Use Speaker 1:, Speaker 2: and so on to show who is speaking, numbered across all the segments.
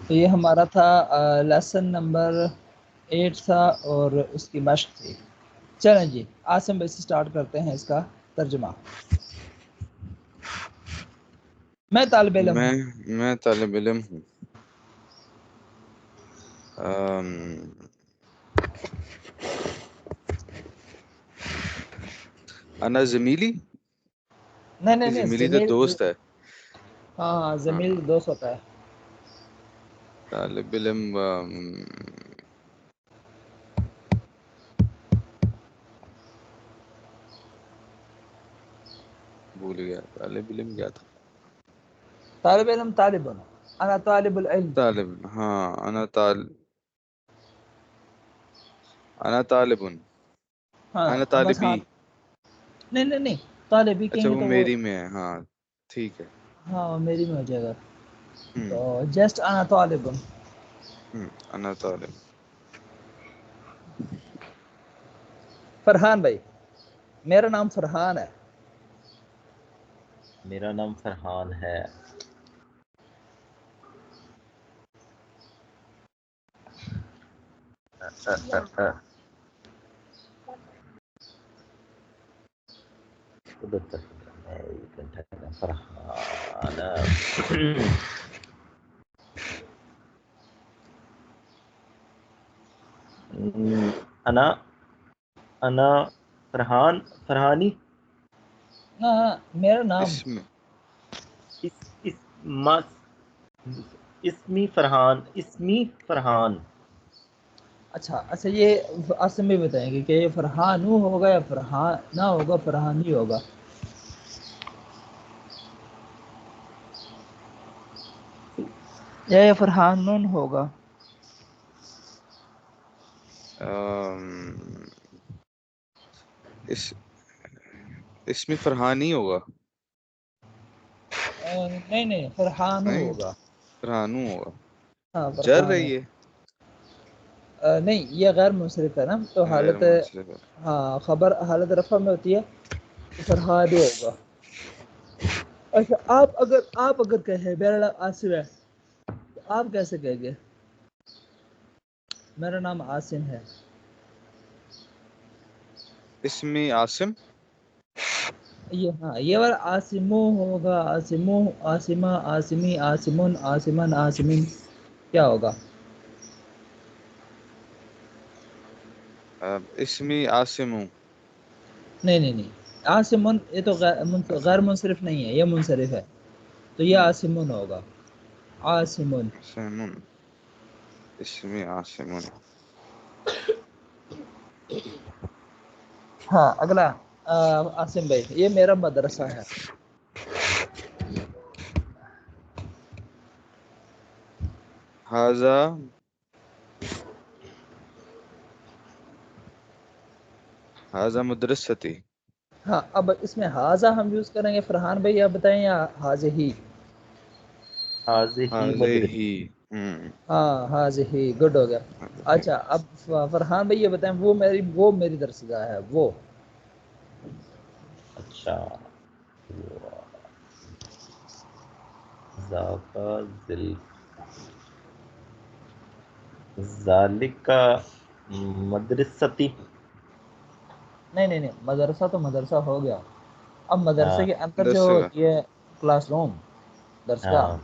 Speaker 1: تو یہ ہمارا تھا لیسن نمبر 8 تھا اور اس کی مشق تھی. چلیں جی عاصم بھائی سے سٹارٹ کرتے ہیں اس کا ترجمہ. میں طالب علم ہوں.
Speaker 2: میں طالب علم ہوں. انا زمیلی.
Speaker 1: نہیں
Speaker 2: زمیلی تو
Speaker 1: زمین.
Speaker 2: دوست ہے.
Speaker 1: ہاں
Speaker 2: ہاں
Speaker 1: زمین دوست ہوتا ہے.
Speaker 2: طالب علم بھول گیا. طالب علم کیا تھا؟
Speaker 1: طالب علم طالب انا طالب العلم.
Speaker 2: طالب. ہاں انا طالب.
Speaker 1: ہاں
Speaker 2: انا
Speaker 1: بس
Speaker 2: طالبی.
Speaker 1: ہاں. نہیں طالبی کہیں
Speaker 2: اچھا
Speaker 1: گے
Speaker 2: وہ
Speaker 1: تو وہ
Speaker 2: میری میں ہے. ہاں ٹھیک ہے.
Speaker 1: ہاں میری میں ہو جائے گا.
Speaker 2: ہوں
Speaker 1: تو جسٹ انا طالب.
Speaker 2: انا طالب.
Speaker 1: فرحان بھائی میرا نام فرحان ہے.
Speaker 3: میرا نام فرحان ہے. فرحان. انا فرحانی.
Speaker 1: ہاں میرا نام.
Speaker 3: اسمی فرحان.
Speaker 1: اچھا یہ عاصم بھی بتائیں گے کہ یہ فرحانو ہوگا یا فرحان نہ ہوگا فرحانی ہوگا. یا یہ فرحانون ہوگا.
Speaker 2: اس میں فرحانی ہوگا.
Speaker 1: نہیں فرحانو
Speaker 2: نہیں
Speaker 1: ہوگا.
Speaker 2: فرحانو ہوگا.
Speaker 1: ہاں
Speaker 2: جر
Speaker 1: فرحانو.
Speaker 2: رہی ہے.
Speaker 1: نہیں یہ غیر منصرف ہے نا تو
Speaker 2: غیر
Speaker 1: حالت.
Speaker 2: منصرف ہے.
Speaker 1: ہاں خبر حالت رفع میں ہوتی ہے تو فرحانو ہوگا. اچھا آپ اگر کہیں میرا نام عاصم ہے تو آپ کیسے کہیں گے؟ میرا نام عاصم ہے.
Speaker 2: اسمی عاصم.
Speaker 1: یہ ہاں یہ والا عاصمو ہوگا. عاصمو عاصمہ عاصمی عاصمن عاصمن عاصمین کیا ہوگا؟
Speaker 2: اسمی عاصم ہوں.
Speaker 1: نہیں عاصمن یہ تو غیر منصرف نہیں ہے یہ منصرف ہے تو یہ عاصمن ہوگا. عاصمن.
Speaker 2: عاصمن. اسمی عاصمن.
Speaker 1: ہاں اگلا عاصم بھائی یہ میرا مدرسہ ہے.
Speaker 2: ھذا مدرستی.
Speaker 1: ہاں اب اس میں حاضہ ہم یوز کریں گے. فرحان بھائی آپ بتائیں یا حاضہ.
Speaker 3: حاضہ مدرسہ.
Speaker 2: ہی.
Speaker 1: ہاں حاضہ گڈ ہو گیا. اچھا اب فرحان بھائی یہ بتائیں وہ میری درسگاہ ہے وہ.
Speaker 3: اچھا ذالک مدرستی.
Speaker 1: نہیں مدرسہ تو مدرسہ ہو گیا. اب مدرسے
Speaker 3: ہاں
Speaker 1: کے اندر جو
Speaker 2: درسگاہ.
Speaker 1: ہوتی ہے کلاس روم درسگاہ
Speaker 3: ہاں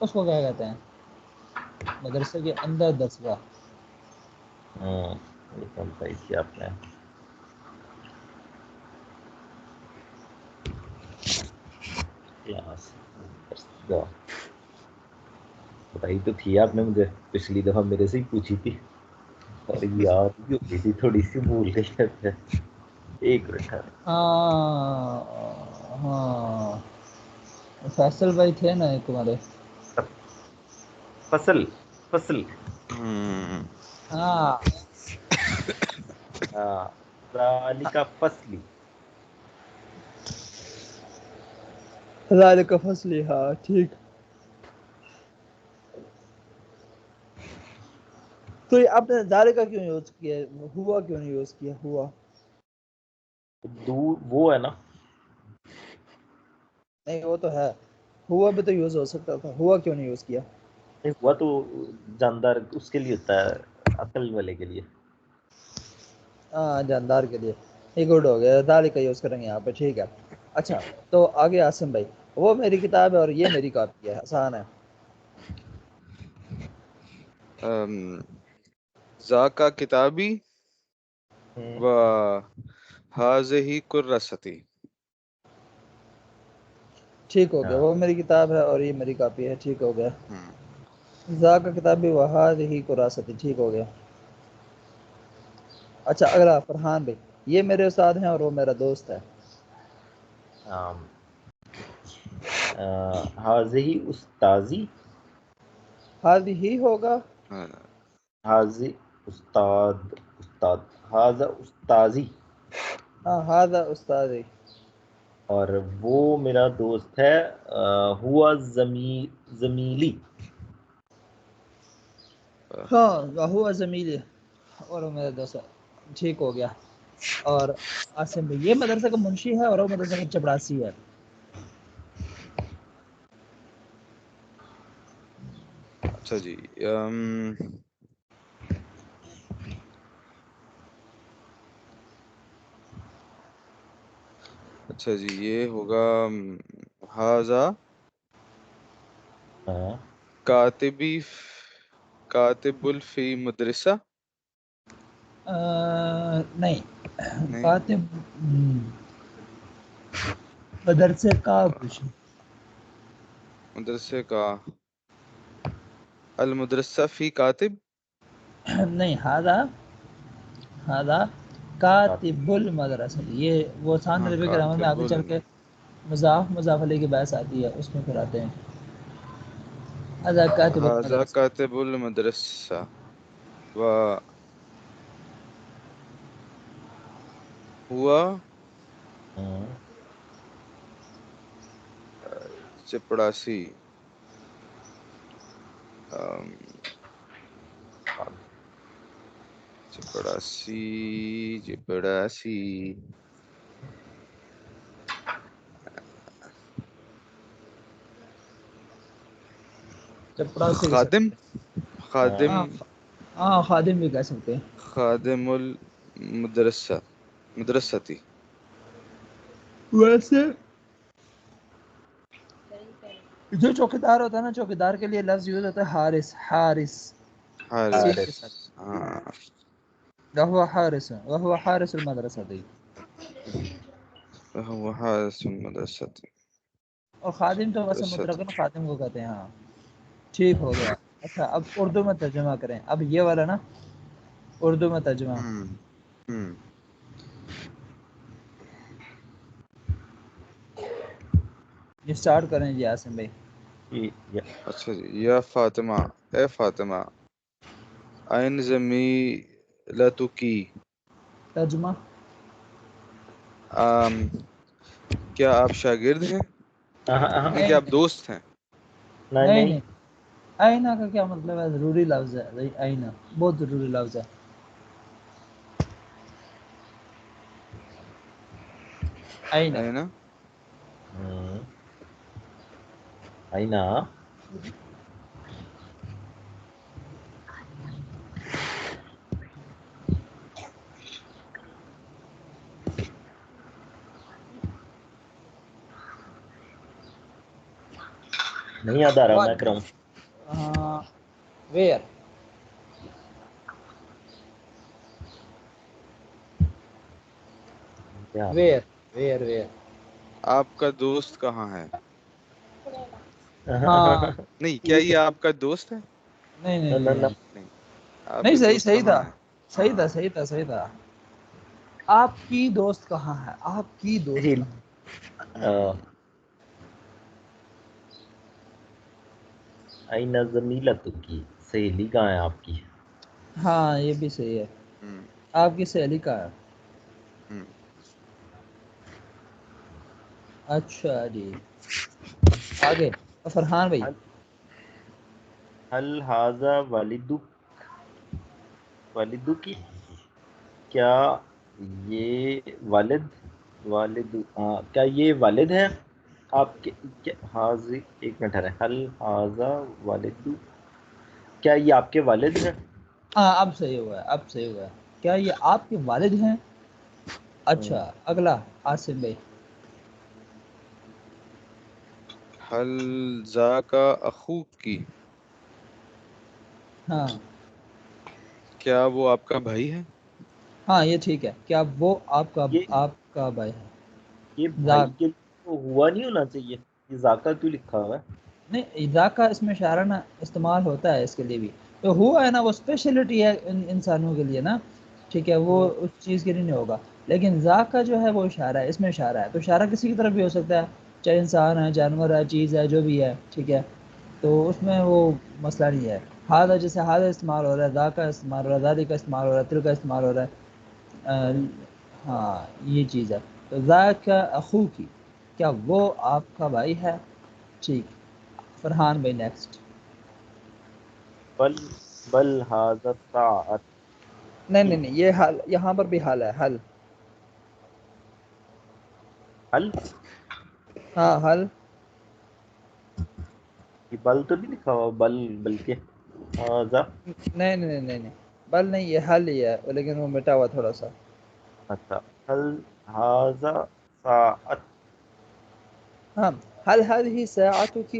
Speaker 1: اس کو کیا کہتے ہیں؟ مدرسے کے اندر درسگاہ.
Speaker 3: یہ کون صحیح کیا آپ نے. کلاس بتائی تو تھی آپ نے مجھے پچھلی دفعہ میرے سے ہی پوچھی تھی اور یاد بھی ہوتی تھی تھوڑی سی بھول گئی. ایک منٹ.
Speaker 1: ہاں فیصل بھائی تھے نا تمہارے.
Speaker 3: فصل.
Speaker 1: ہاں
Speaker 3: ذالک فصلی.
Speaker 1: ذالک فصلی. ہاں ٹھیک. تو یہ آپ نے ذالک کا کیوں یوز کیا ہوا کیوں نہیں یوز کیا ہوا؟
Speaker 3: دور وہ ہے نا.
Speaker 1: نہیں وہ تو ہے ہوا بھی تو یوز ہو سکتا تھا, ہوا کیوں نہیں یوز کیا؟
Speaker 3: نہیں ہوا تو جاندار اس کے لیے ہوتا ہے, عقل والے کے لیے.
Speaker 1: ہاں جاندار کے لیے. یہ گڈ ہو گیا, ذالک کا یوز کریں گے یہاں پہ, ٹھیک ہے. اچھا تو آگے عاصم بھائی, وہ میری کتاب ہے اور یہ میری کاپی ہے, آسان ہے.
Speaker 2: ذاکا کتابی
Speaker 3: ہوں.
Speaker 2: و ہذہ کراستی.
Speaker 1: ٹھیک ہو گیا,
Speaker 3: ہاں
Speaker 1: وہ میری کتاب ہے اور یہ میری کاپی ہے, ٹھیک ہو گیا.
Speaker 2: ہم،
Speaker 1: ذاکا کتابی و ہذہ کراستی, ٹھیک ہو گیا. اچھا اگلا فرحان بھائی, یہ میرے استاد ہیں اور وہ میرا دوست ہے.
Speaker 3: حاضی استاذی,
Speaker 1: ہذہ ہوگا,
Speaker 2: ہاں،
Speaker 3: حاضی استاد, حاضہ استاذی,
Speaker 1: ہاں ہذا استاذی.
Speaker 3: اور وہ میرا دوست ہے. ہوا زمیلی,
Speaker 1: ہاں ہوا زمیلی, اور وہ میرا دوست ہے, ٹھیک ہو گیا. اور عاصم بھائی, یہ مدرسہ کا منشی ہے اور وہ مدرسہ کا چپڑاسی ہے.
Speaker 2: اچھا جی. اچھا جی, یہ ہوگا ہاذا
Speaker 3: ہاں
Speaker 2: کاتبی کاتب الفی مدرسہ.
Speaker 1: نہیں,
Speaker 2: نہیں,
Speaker 1: کاتب مدرسے کا کچھ
Speaker 2: مدرسے کا المدرسہ فی کاتب.
Speaker 1: نہیں, ہذا کاتب المدرسہ, یہ وہ ثان
Speaker 2: ہاں
Speaker 1: ربی کے رحمت میں
Speaker 2: کاتب
Speaker 1: آگے چل کے مضاف علیہ کی بحث آتی ہے, اس میں پھر آتے ہیں. ہذا کاتب
Speaker 2: ہاذا
Speaker 1: المدرسہ.
Speaker 2: کاتب المدرسہ و ہوا
Speaker 3: ہاں.
Speaker 2: چپڑاسی. چپڑاسی.
Speaker 1: چپڑاسی کہہ
Speaker 2: خادم
Speaker 1: سکتے ہیں.
Speaker 2: خادم
Speaker 1: ہاں خادم بھی کہہ سکتے ہیں.
Speaker 2: خادم المدرسہ مدرستی.
Speaker 1: ویسے جو چوکیدار ہوتا ہے نا, چوکیدار کے لیے لفظ یوز ہوتا ہے حارس, حارس سین کے
Speaker 3: حارث.
Speaker 1: ساتھ.
Speaker 2: ہاں,
Speaker 1: وهو حارس, وهو حارس المدرسة.
Speaker 2: وہ حارس المدرستی.
Speaker 1: اور خادم تو ویسے مطلقاً خادم کو کہتے ہیں. ہاں ٹھیک ہو گیا. اچھا اب اردو میں ترجمہ کریں, اب یہ والا نا اردو میں ترجمہ.
Speaker 2: ہم.
Speaker 1: یہ سٹارٹ کریں جی عاصم بھائی.
Speaker 2: اچھا جی. یا فاطمہ, اے فاطمہ, این زمیلتکی,
Speaker 1: ترجمہ.
Speaker 2: کیا آپ شاگرد ہیں, یعنی کہ
Speaker 1: نہیں
Speaker 2: آپ دوست ہیں.
Speaker 1: نہیں نہیں, آئینہ کا کیا مطلب ہے, ضروری لفظ ہے. آئینہ بہت ضروری لفظ ہے. آئینہ
Speaker 2: ہے نا.
Speaker 3: آئینہ نہیں یاد آ رہا, میں کراؤں.
Speaker 1: ویئر
Speaker 3: کیا
Speaker 1: ویئر ویئر ویئر
Speaker 2: آپ کا دوست کہاں ہے.
Speaker 1: ہاں
Speaker 2: نہیں, کیا یہ آپ کا دوست ہے.
Speaker 1: نہیں نہیں نہیں
Speaker 2: نہیں, آپ
Speaker 1: نہیں,
Speaker 2: کے
Speaker 1: صحیح
Speaker 2: دوست
Speaker 1: صحیح
Speaker 2: کہاں
Speaker 1: تھا,
Speaker 2: ہیں.
Speaker 1: صحیح
Speaker 2: ہاں,
Speaker 1: تھا, صحیح تھا, صحیح تھا. آپ کی دوست کہاں ہے, آپ کی دوست کہاں ہے.
Speaker 3: آئینہ زمیلتکی, سہیلی کہاں ہے آپ کی.
Speaker 1: ہاں یہ بھی صحیح ہے.
Speaker 2: ہم،
Speaker 1: آپ کی سہیلی کہاں ہے.
Speaker 2: ہم.
Speaker 1: اچھا جی, آگے فرحان بھائی.
Speaker 3: هل هذا والدک, کیا یہ والد کیا یہ والد ہے. آپ کے حاضر، ایک منٹ ہے، حل حاضا والد، کیا یہ آپ کے والد ہیں؟
Speaker 1: ہاں اب صحیح ہوا ہے، اب صحیح ہوا ہے. کیا یہ آپ کے والد ہیں؟ اچھا اگلا عاصم بھائی.
Speaker 2: حل ذاک اخوک کی،
Speaker 1: ہاں
Speaker 2: کیا وہ آپ کا بھائی ہے؟
Speaker 1: ہاں یہ ٹھیک ہے. کیا وہ آپ
Speaker 3: یہ
Speaker 1: کا بھائی ہے؟
Speaker 3: یہ بھائی
Speaker 1: ذاک
Speaker 3: کے لیے تو ہوا نہیں ہونا چاہیے، یہ ذاکر کیوں لکھا ہوا ہے؟
Speaker 1: نہیں، ذاک کا اس میں اشارہ استعمال ہوتا ہے اس کے لیے بھی. تو ہوا ہے نا، وہ اسپیشلٹی ہے انسانوں کے لیے نا، ٹھیک ہے، وہ اس چیز کے لیے نہیں ہوگا. لیکن ذاک کا جو ہے وہ اشارہ ہے، اس میں اشارہ ہے. تو اشارہ کسی کی طرف بھی ہو سکتا ہے، چاہے انسان ہے، جانور ہے، چیز ہے، جو بھی ہے، ٹھیک ہے. تو اس میں وہ مسئلہ نہیں ہے. ہادہ جیسے ہادہ استعمال ہو رہا ہے، ذاک کا استعمال ہو رہا ہے، دادی کا استعمال ہو رہا ہے، تل کا استعمال ہو رہا ہے. ہاں یہ چیز ہے. تو ذاک کا اخو کی، کیا وہ آپ کا بھائی ہے؟ ٹھیک. فرحان بھائی نیکسٹ.
Speaker 3: بل بل حاضر ساعت
Speaker 1: نہیں
Speaker 3: کی،
Speaker 1: نہیں نہیں، یہ حل یہاں پر بھی حل ہے، حل.
Speaker 3: حل
Speaker 1: ہاں حل.
Speaker 3: یہ بل تو نہیں لکھا ہوا، بل بلکہ حاضا.
Speaker 1: نہیں نہیں نہیں نہیں، بل نہیں، یہ حل ہی ہے، لیکن وہ مٹا ہوا تھوڑا سا.
Speaker 3: اچھا، حل حاضا ساعت،
Speaker 1: ہاں حل هذه ساعتك.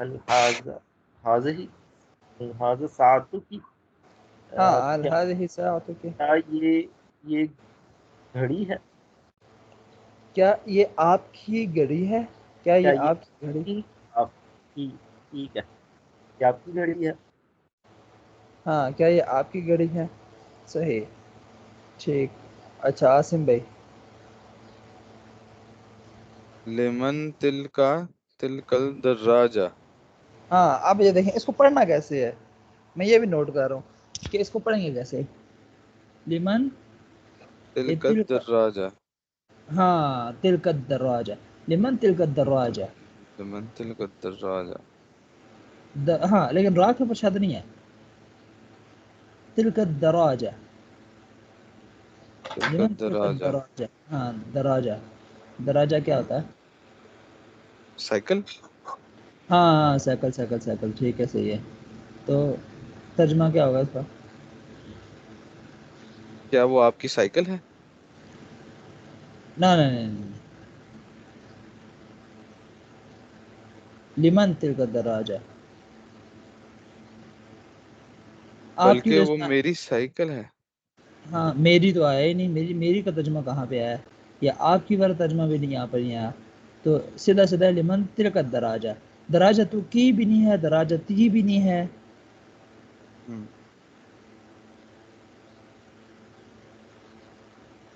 Speaker 3: حل حاضا حاضا ہی، حاضا ساعت کی،
Speaker 1: ہاں حل
Speaker 3: کیا
Speaker 1: هذه ساعتك.
Speaker 3: کیا یہ گھڑی ہے؟
Speaker 1: کیا یہ آپ کی گھڑی ہے؟ کیا
Speaker 3: کیا
Speaker 1: یہ
Speaker 3: یہ
Speaker 1: آپ کی گھڑی؟
Speaker 3: آپ کی، ٹھیک ہے، کیا آپ کی گھڑی ہے؟
Speaker 1: ہاں کیا یہ آپ کی گھڑی ہے؟ صحیح. ٹھیک. اچھا عاصم بھائی.
Speaker 2: لمن تلک الدراجہ،
Speaker 1: ہاں اب یہ دیکھیں اس کو پڑھنا کیسے ہے، میں یہ بھی نوٹ کر رہا ہوں کہ اس کو پڑھیں گے کیسے. لمن، یہ
Speaker 2: تلک
Speaker 1: تل کا،
Speaker 2: الدراجہ،
Speaker 1: ہاں تلک الدراجہ، لمن تلک الدراجہ.
Speaker 2: لمن تلک الدراجہ،
Speaker 1: ہاں لیکن را کے اوپر شد نہیں ہے. تلک الدراجہ،
Speaker 2: تلک
Speaker 1: لمن تلک
Speaker 2: الدراجہ.
Speaker 1: الدراجہ. ہاں دراجہ، دراجہ کیا ہوتا ہے؟
Speaker 2: سائیکل.
Speaker 1: ہاں ہاں سائیکل سائیکل سائیکل، ٹھیک ہے صحیح ہے. تو ترجمہ کیا ہوگا اس کا؟
Speaker 2: کیا وہ آپ کی سائیکل ہے؟
Speaker 1: نہ نہیں نہیں، لمن تلک الدراجہ، آپ کی
Speaker 2: بلکہ
Speaker 1: جو
Speaker 2: وہ میری سائیکل ہے.
Speaker 1: ہاں میری تو آیا ہی نہیں، میری کا ترجمہ کہاں پہ آیا ہے؟ یا آپ کی والا ترجمہ بھی نہیں یہاں پر نہیں آیا. تو سیدھا سیدھا لمن تلک الدراجہ، دراجہ تو کی بھی نہیں ہے، دراجہ تی بھی نہیں ہے.
Speaker 2: ہم،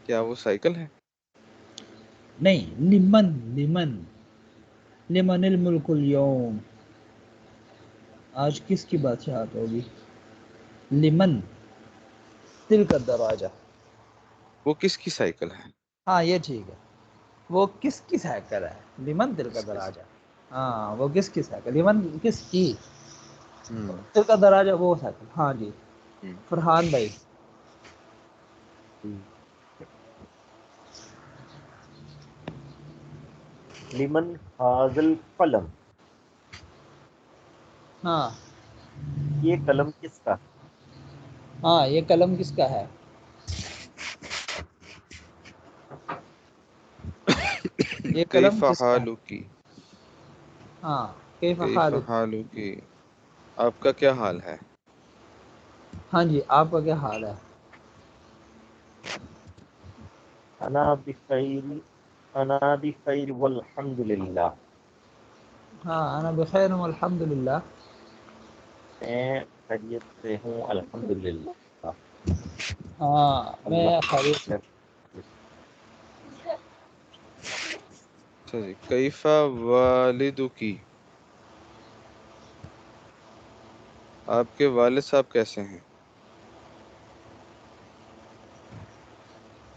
Speaker 2: کیا وہ سائیکل ہے؟
Speaker 1: نہیں، لمن لمن، لمن الملک اليوم، آج کس کی بادشاہت ہوگی؟ لمن تلک الدراجہ.
Speaker 2: وہ کس کی سائیکل ہے؟
Speaker 1: ہاں یہ ٹھیک ہے، وہ کس کی سائیکل ہے؟ لمن تلک
Speaker 2: کس کس
Speaker 1: الدراجہ. ہاں وہ کس کی سائیکل، لمن کس کی،
Speaker 2: ہم،
Speaker 1: تلک الدراجہ وہ سائیکل. ہاں جی.
Speaker 2: ہم.
Speaker 1: فرحان بھائی.
Speaker 3: لمن حاضل قلم،
Speaker 1: ہاں
Speaker 3: یہ قلم کس کا؟
Speaker 1: ہاں یہ قلم کس کا ہے؟ یہ قلم
Speaker 2: کیف
Speaker 1: کس کا ہے؟
Speaker 2: حالک،
Speaker 1: ہاں کیف
Speaker 2: کیف
Speaker 1: حالک.
Speaker 2: حالک، آپ کا کیا حال ہے؟
Speaker 1: ہاں جی آپ کا کیا حال ہے؟
Speaker 3: انا بخیر، انا بخیر والحمد للہ،
Speaker 1: ہاں انا بخیر والحمد للہ.
Speaker 3: میں خیریت سے ہوں الحمد للہ.
Speaker 1: ہاں میں
Speaker 3: اللہ
Speaker 1: خیریت سے.
Speaker 3: خیر.
Speaker 2: اچھا جی. کیف والدک، آپ کے والد صاحب کیسے ہیں؟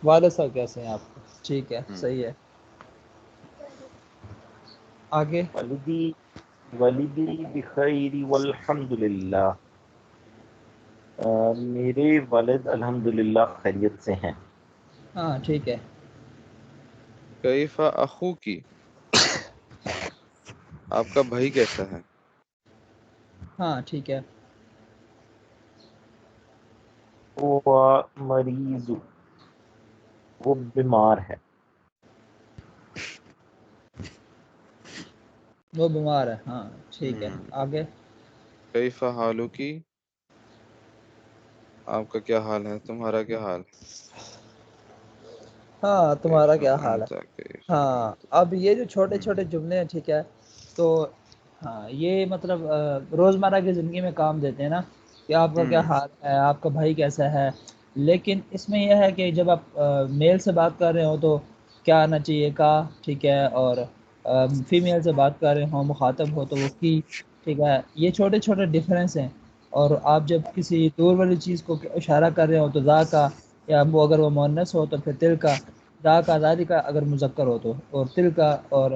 Speaker 1: والد صاحب کیسے ہیں آپ کو؟ ٹھیک ہے
Speaker 2: ہم،
Speaker 1: صحیح ہے. آگے.
Speaker 3: والدی والدی بخیر والحمد للہ، میرے والد الحمد للہ خیریت سے ہیں.
Speaker 1: ہاں ٹھیک ہے.
Speaker 2: کیف اخوکی، آپ کا بھائی کیسا ہے؟
Speaker 1: ہاں ٹھیک ہے.
Speaker 3: وہ مریض، وہ بیمار ہے.
Speaker 1: وہ بیمار ہے. ہاں ٹھیک ہے. آگے
Speaker 2: کیف حالکی، آپ کا کیا حال ہے، تمہارا کیا حال ہے؟
Speaker 1: ہاں تمہارا
Speaker 2: کیف
Speaker 1: کیا حال ہے.
Speaker 2: انت، کیف
Speaker 1: ہاں
Speaker 2: انت.
Speaker 1: اب یہ جو چھوٹے چھوٹے جملے ہیں ٹھیک ہے، تو ہاں یہ مطلب روزمرہ کی زندگی میں کام دیتے ہیں نا، کہ آپ کا کیا حال ہے، آپ کا بھائی کیسا ہے. لیکن اس میں یہ ہے کہ جب آپ میل سے بات کر رہے ہو تو کیا آنا چاہیے کا، ٹھیک ہے. اور فیمیل سے بات کر رہے ہوں، مخاطب ہو تو وہ کی، ٹھیک ہے. یہ چھوٹے چھوٹے ڈفرینس ہیں. اور آپ جب کسی دور والی چیز کو اشارہ کر رہے ہو تو ذا کا، یا وہ اگر وہ مؤنث ہو تو پھر تل کا، ذا کا ذالی کا اگر مذکر ہو تو، اور تل کا اور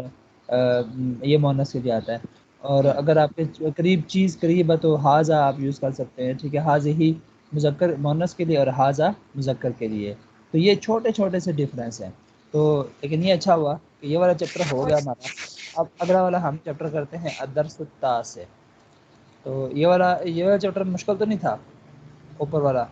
Speaker 1: یہ مؤنث کے لیے آتا ہے. اور اگر آپ کے قریب چیز قریب ہے تو حاذا آپ یوز کر سکتے ہیں، ٹھیک ہے. حاذہ مذکر مؤنث کے لیے اور حاذا مذکر کے لیے. تو یہ چھوٹے چھوٹے سے ڈفرینس ہیں. تو لیکن یہ اچھا ہوا کہ یہ والا چیپٹر ہو گیا ہمارا. اب اگلا والا ہم چیپٹر کرتے ہیں الدرس التاسع. تو یہ والا چیپٹر مشکل تو نہیں تھا اوپر والا؟